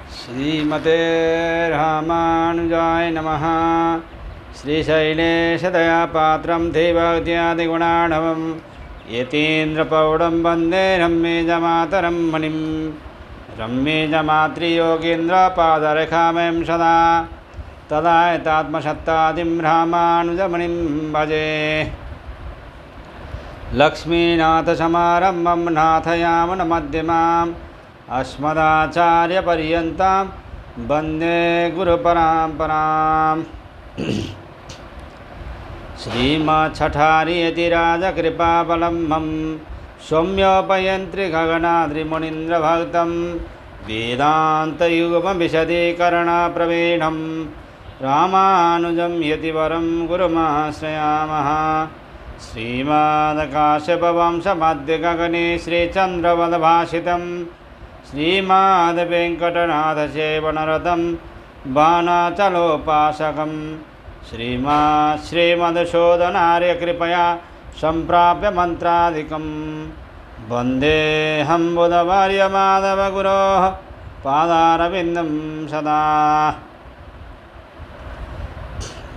श्रीमते रामानुजाय नमः। श्रीशैलेशदयापात्रं देवभक्त्यादिगुणार्णवं यतीन्द्रपौढं वन्दे रम्यजमातरं मुनिं। रम्यजमातृयोगीन्द्रपादरेखामयं सदा तदायतात्मसत्तादिं रामानुजमुनिं भजे। लक्ष्मीनाथसमारम्भं नाथयामुनमध्यमाम् अस्मदाचार्यपर्यन्तां वन्दे गुरुपरम्पराम्। श्रीमच्छठारियतिराजकृपावलम्बं सौम्योपयन्त्रिगगनाद्रिमुनीन्द्रभक्तं वेदान्तयुगमविशदीकरणप्रवीणं रामानुजं यतिवरं गुरुमाश्रयामः। श्रीमद्काश्यपवंशमध्यगगने श्रीचन्द्रवदभाषितं श्रीमद्वेङ्कटनाथसेवनरतं बाणाचलोपासकं श्रीमदशोधनार्यकृपया सम्प्राप्य मन्त्रादिकं वन्देऽहं बुधवर्यमाधवगुरोः पादारविन्दं सदा।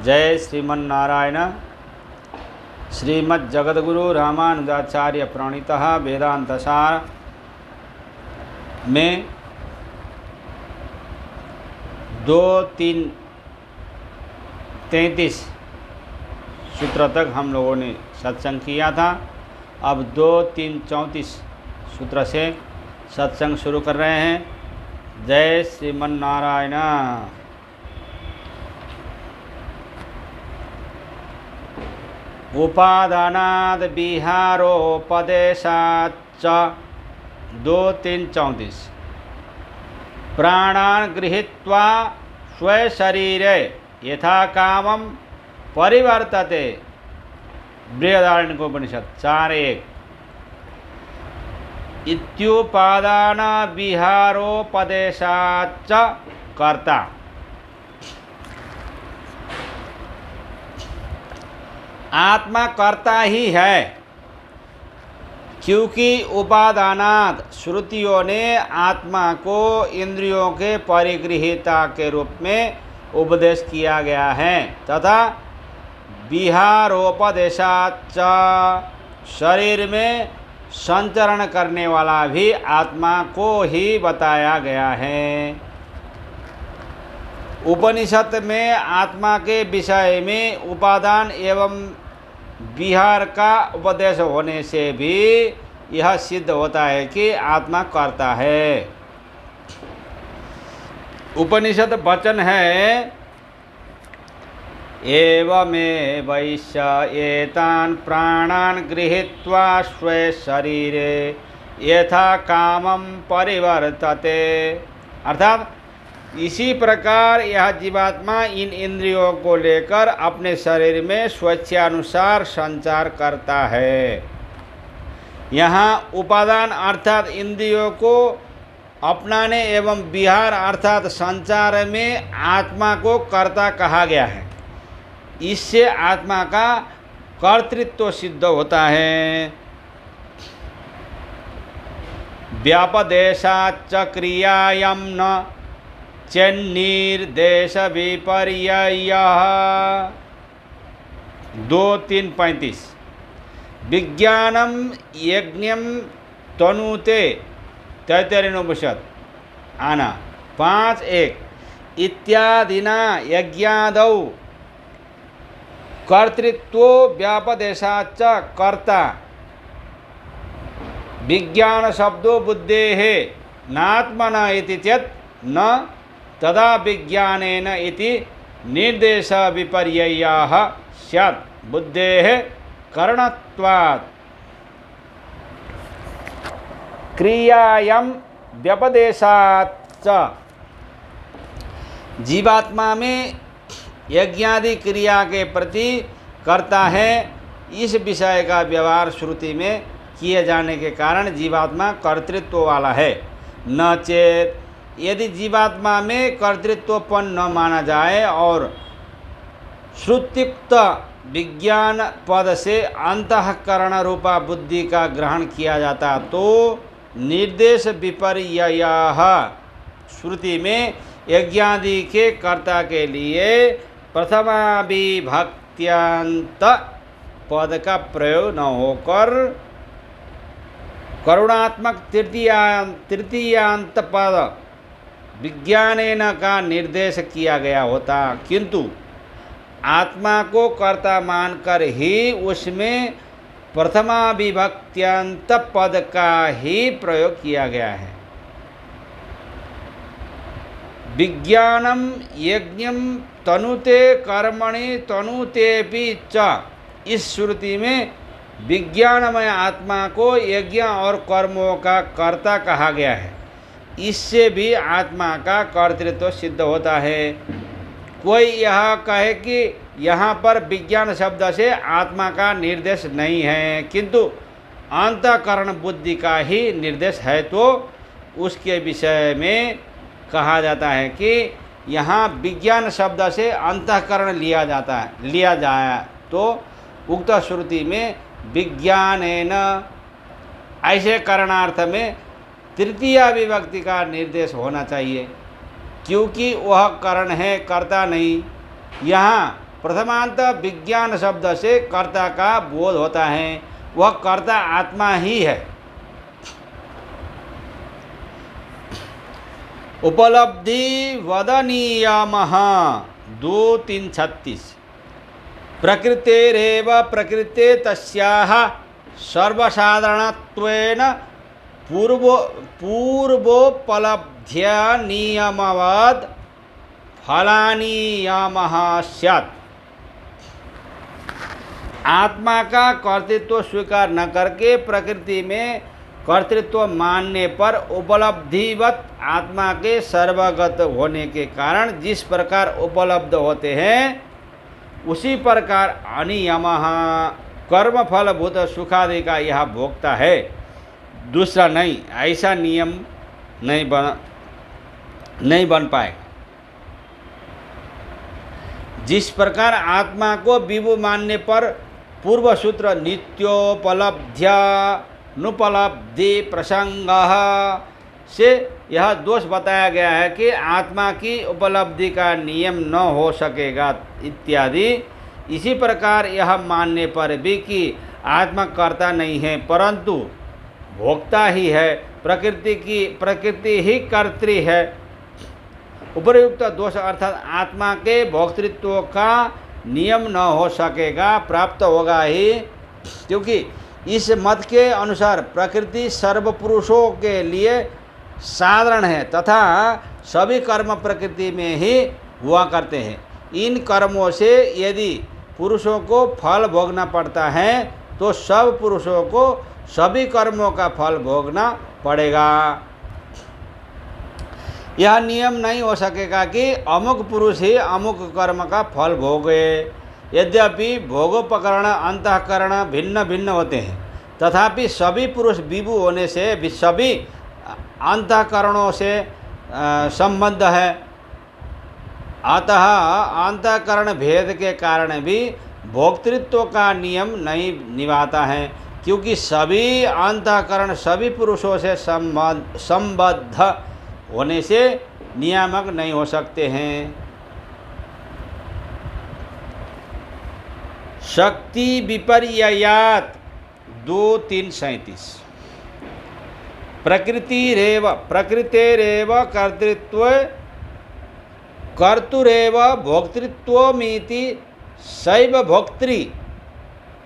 जय श्रीमन्नारायण। श्रीमद्जगद्गुरु रामानुजाचार्य प्रणीतः वेदांतसार में 2-3-33 सूत्र तक हम लोगों ने सत्संग किया था। अब 2-3-34 सूत्र से सत्संग शुरू कर रहे हैं। जय श्रीमन्नारायण। उपादानाद विहारोपदेशाच्च 2-3-34 प्राणान् गृहीत्वा स्वशरीरे यथा कामं परिवर्तते। बृहदारण्यकोपनिषद 4:1 इत्युपादान विहारोपदेशाच्च कर्ता। आत्मा कर्ता ही है, क्योंकि उपादानात श्रुतियों ने आत्मा को इंद्रियों के परिगृहीता के रूप में उपदेश किया गया है तथा विहारोपदेशाच्च शरीर में संचरण करने वाला भी आत्मा को ही बताया गया है। उपनिषद में आत्मा के विषय में उपादान एवं विहार का उपदेश होने से भी यह सिद्ध होता है कि आत्मा कर्ता है। उपनिषद वचन है एवमेवैष एतान् प्राणान् गृहीत्वा स्वे शरीरे यथा कामं परिवर्तते। अर्थात इसी प्रकार यह जीवात्मा इन इंद्रियों को लेकर अपने शरीर में स्वेच्छानुसार संचार करता है। यहाँ उपादान अर्थात इंद्रियों को अपनाने एवं विहार अर्थात संचार में आत्मा को कर्ता कहा गया है। इससे आत्मा का कर्तृत्व सिद्ध होता है। व्यापदेशाच्च क्रियायां न चेन्निर्देश विपर्ययः 2-3-35 विज्ञानम यज्ञम तनुते तैतरीयोपनिषद आना 5:1 इत्यादिना यज्ञादौ कर्तृत्व व्यापदेशाच्च कर्ता। विज्ञान शब्दो बुद्धेः नात्मना इति चेत् न तदा विज्ञानेन इति निर्देश विपर्ययः स्यात् बुद्धेः करणत्वात्। क्रियायां व्यपदेशाच्च जीवात्मा में यज्ञादि क्रिया के प्रति करता है। इस विषय का व्यवहार श्रुति में किए जाने के कारण जीवात्मा कर्तृत्व वाला है। न चेत यदि जीवात्मा में कर्तृत्वपन न माना जाए और श्रुत्युक्त विज्ञान पद से अंतःकरण रूपा बुद्धि का ग्रहण किया जाता तो निर्देश विपर्ययः श्रुति में यज्ञादि के कर्ता के लिए प्रथमाविभक्त्यांत पद का प्रयोग न होकर करुणात्मक तृतीयांत पद विज्ञानेन का निर्देश किया गया होता, किंतु आत्मा को कर्ता मानकर ही उसमें प्रथमाविभक्त्यांत पद का ही प्रयोग किया गया है। विज्ञानम यज्ञम तनुते कर्मणि तनुतेपि च, इस श्रुति में विज्ञानमय आत्मा को यज्ञ और कर्मों का कर्ता कहा गया है। इससे भी आत्मा का कर्तृत्व सिद्ध होता है। कोई यह कहे कि यहाँ पर विज्ञान शब्द से आत्मा का निर्देश नहीं है, किंतु अंतःकरण बुद्धि का ही निर्देश है, तो उसके विषय में कहा जाता है कि यहाँ विज्ञान शब्द से अंतःकरण लिया जाए तो उक्त श्रुति में विज्ञानेन ऐसे करणार्थ में तृतीय विभक्ति का निर्देश होना चाहिए, क्योंकि वह करण है, कर्ता नहीं। यहाँ प्रथमांत विज्ञान शब्द से कर्ता का बोध होता है, वह कर्ता आत्मा ही है। उपलब्धि वदनीयमः 2:3-36 प्रकृतेरेव प्रकृते तस्याः सर्वसाधारणत्वेन पूर्वोपलब्ध्या नियमवद् फलानियमः स्यात्। आत्मा का कर्तृत्व स्वीकार न करके प्रकृति में कर्तृत्व मानने पर उपलब्धिवत आत्मा के सर्वगत होने के कारण जिस प्रकार उपलब्ध होते हैं, उसी प्रकार अनियमः कर्मफलभूत सुखादि का यह भोक्ता है, दूसरा नहीं। ऐसा नियम नहीं बन पाएगा। जिस प्रकार आत्मा को विभु मानने पर पूर्व सूत्र नित्योपलब्ध्यानुपलब्धि प्रसंग से यह दोष बताया गया है कि आत्मा की उपलब्धि का नियम न हो सकेगा इत्यादि, इसी प्रकार यह मानने पर भी कि आत्मा कर्ता नहीं है परंतु भोक्ता ही है, प्रकृति ही कर्त्री है। उपर्युक्त दोष अर्थात आत्मा के भोक्तृत्व का नियम न हो सकेगा, प्राप्त होगा ही, क्योंकि इस मत के अनुसार प्रकृति सर्वपुरुषों के लिए साधारण है तथा सभी कर्म प्रकृति में ही हुआ करते हैं। इन कर्मों से यदि पुरुषों को फल भोगना पड़ता है तो सब पुरुषों को सभी कर्मों का फल भोगना पड़ेगा। यह नियम नहीं हो सकेगा कि अमुक पुरुष ही अमुक कर्म का फल भोगे। यद्यपि भोगोपकरण अंतःकरण भिन्न भिन्न होते हैं, तथापि सभी पुरुष विभु होने से भी सभी अंतःकरणों से संबंध है। अतः अंतःकरण भेद के कारण भी भोक्तृत्व का नियम नहीं निभाता है, क्योंकि सभी अंतःकरण सभी पुरुषों से संबद्ध होने से नियामक नहीं हो सकते हैं। शक्ति विपर्ययात 2:3-37 प्रकृतिरेव कर्तृत्व कर्तुरेव भोक्तृत्वमिति सैव भोक्तृ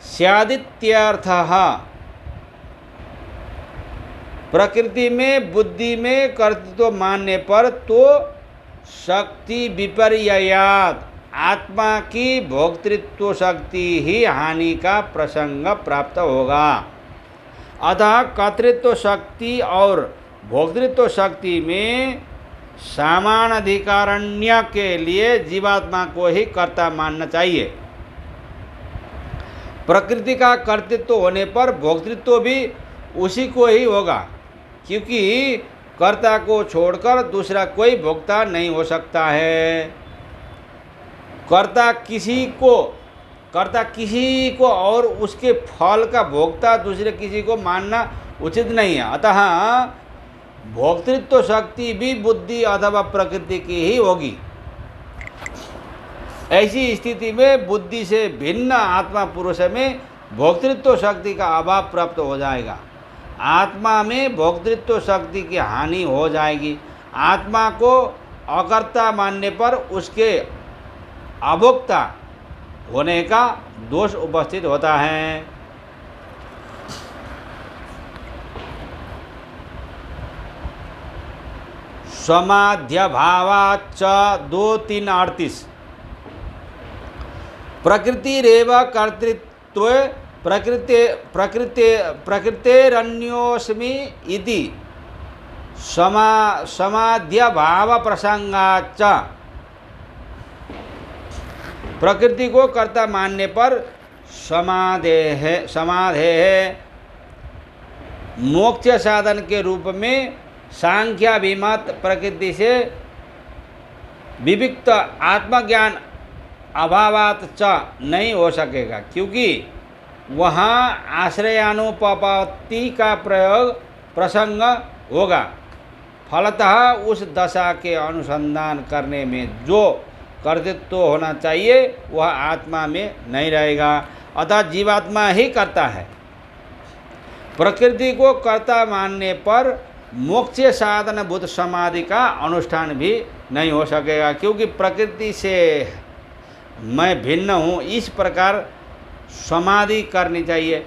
स्यादित्यर्थः। प्रकृति में बुद्धि में कर्तृत्व मानने पर तो शक्ति विपर्ययात आत्मा की भोक्तृत्व शक्ति ही हानि का प्रसंग प्राप्त होगा। अतः कर्तृत्व शक्ति और भोक्तृत्व शक्ति में समान अधिकारण्य के लिए जीवात्मा को ही कर्ता मानना चाहिए। प्रकृति का कर्तृत्व होने पर भोक्तृत्व भी उसी को ही होगा, क्योंकि कर्ता को छोड़कर दूसरा कोई भोक्ता नहीं हो सकता है। कर्ता किसी को और उसके फल का भोक्ता दूसरे किसी को मानना उचित नहीं है। अतः भोक्तृत्व शक्ति भी बुद्धि अथवा प्रकृति की ही होगी। ऐसी स्थिति में बुद्धि से भिन्न आत्मा पुरुष में भोक्तृत्व शक्ति का अभाव प्राप्त हो जाएगा। आत्मा में भोक्तृत्व शक्ति की हानि हो जाएगी। आत्मा को अकर्ता मानने पर उसके अभोक्ता होने का दोष उपस्थित होता है। समाध्यभावाच्च 2:3-38 प्रकृतिरेव कर्तृत्व प्रकृतेरन्योस्मि इति समाध्यभाव प्रसंगाच्च प्रकृति को कर्ता मानने पर समाधेः मोक्ष साधन के रूप में सांख्याभिमत प्रकृति से विविक्त आत्मज्ञान अभावात च नहीं हो सकेगा, क्योंकि वहाँ आश्रयानुपपत्ति का प्रसंग होगा। फलतः उस दशा के अनुसंधान करने में जो कर्तृत्व होना चाहिए वह आत्मा में नहीं रहेगा, अतः जीवात्मा ही करता है। प्रकृति को कर्ता मानने पर मोक्ष साधन बुद्ध समाधि का अनुष्ठान भी नहीं हो सकेगा, क्योंकि प्रकृति से मैं भिन्न हूँ, इस प्रकार समाधि करनी चाहिए।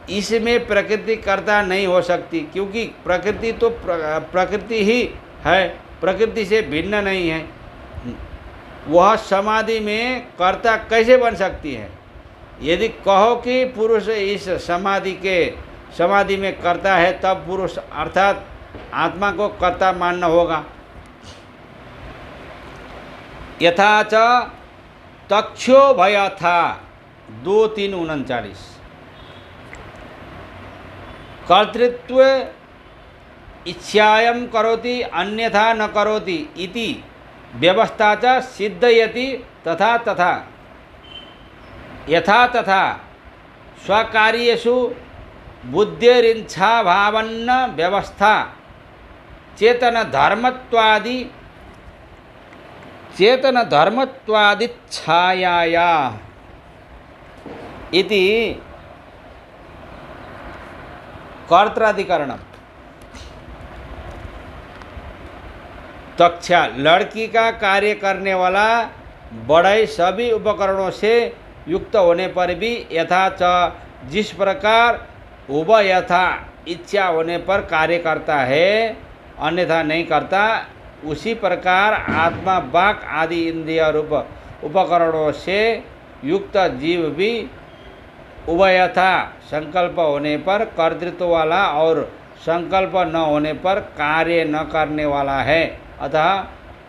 इसमें प्रकृति कर्ता नहीं हो सकती, क्योंकि प्रकृति तो प्रकृति ही है, प्रकृति से भिन्न नहीं है। वह समाधि में कर्ता कैसे बन सकती है? यदि कहो कि पुरुष इस समाधि में कर्ता है, तब पुरुष अर्थात आत्मा को कर्ता मानना होगा। यथा च तक्षो भय था 2:3-39 कर्तृत्व इच्छायं करोति अन्यथा न करोति इति व्यवस्था च सिद्धयति तथा तथा यथा तथा स्वकार्येषु बुद्धिरिच्छाभावन्न व्यवस्था चेतन धर्मत्वादिच्छायाया इति कर्त्राधिकरणम। तक्षा लड़की का कार्य करने वाला बड़े सभी उपकरणों से युक्त होने पर भी यथा च जिस प्रकार उभयथा इच्छा होने पर कार्य करता है अन्यथा नहीं करता, उसी प्रकार आत्मा वाक आदि इंद्रिय रूप उपकरणों से युक्त जीव भी उभयथा संकल्प होने पर कर्तृत्व वाला और संकल्प न होने पर कार्य न करने वाला है। अतः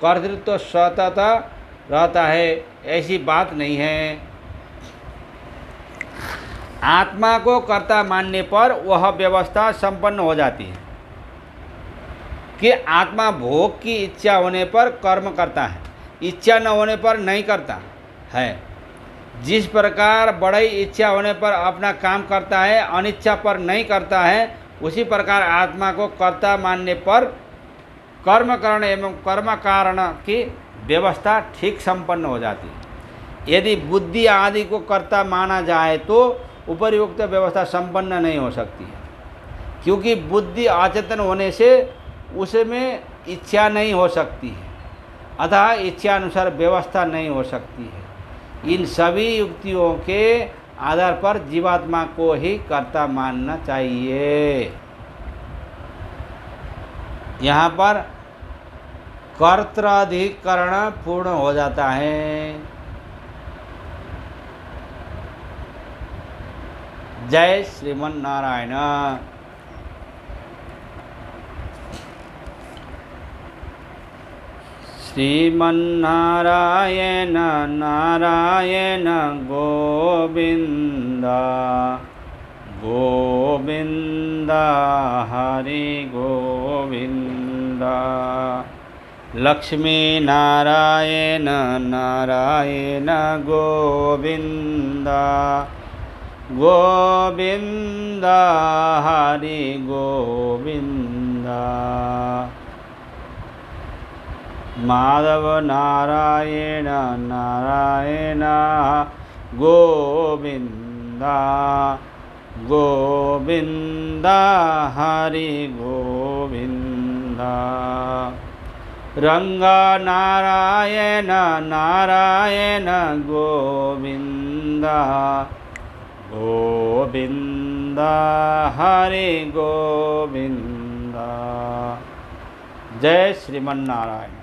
कर्तृत्व सतत रहता है, ऐसी बात नहीं है। आत्मा को कर्ता मानने पर वह व्यवस्था संपन्न हो जाती है कि आत्मा भोग की इच्छा होने पर कर्म करता है, इच्छा न होने पर नहीं करता है। जिस प्रकार बड़ी इच्छा होने पर अपना काम करता है, अनिच्छा पर नहीं करता है, उसी प्रकार आत्मा को कर्ता मानने पर कर्म करण एवं कर्म कारण की व्यवस्था ठीक संपन्न हो जाती है। यदि बुद्धि आदि को कर्ता माना जाए तो उपयुक्त व्यवस्था संपन्न नहीं हो सकती है, क्योंकि बुद्धि अचेतन होने से उसमें इच्छा नहीं हो सकती है, अतः इच्छानुसार व्यवस्था नहीं हो सकती है। इन सभी युक्तियों के आधार पर जीवात्मा को ही कर्ता मानना चाहिए। यहाँ पर कर्त्राधिकरण पूर्ण हो जाता है। जय श्रीमन नारायण। श्रीमन्नारायण नारायण गोविंद गोविंद हरि गोविंद। लक्ष्मी नारायण नारायण गोविंद गोविंद हरि गोविंद। माधव नारायण नारायण गोविंद गोविंद हरि गोविंद रंग नारायण नारायण गोविंद गोविंद हरि गोविंद। जय श्रीमन्नारायण।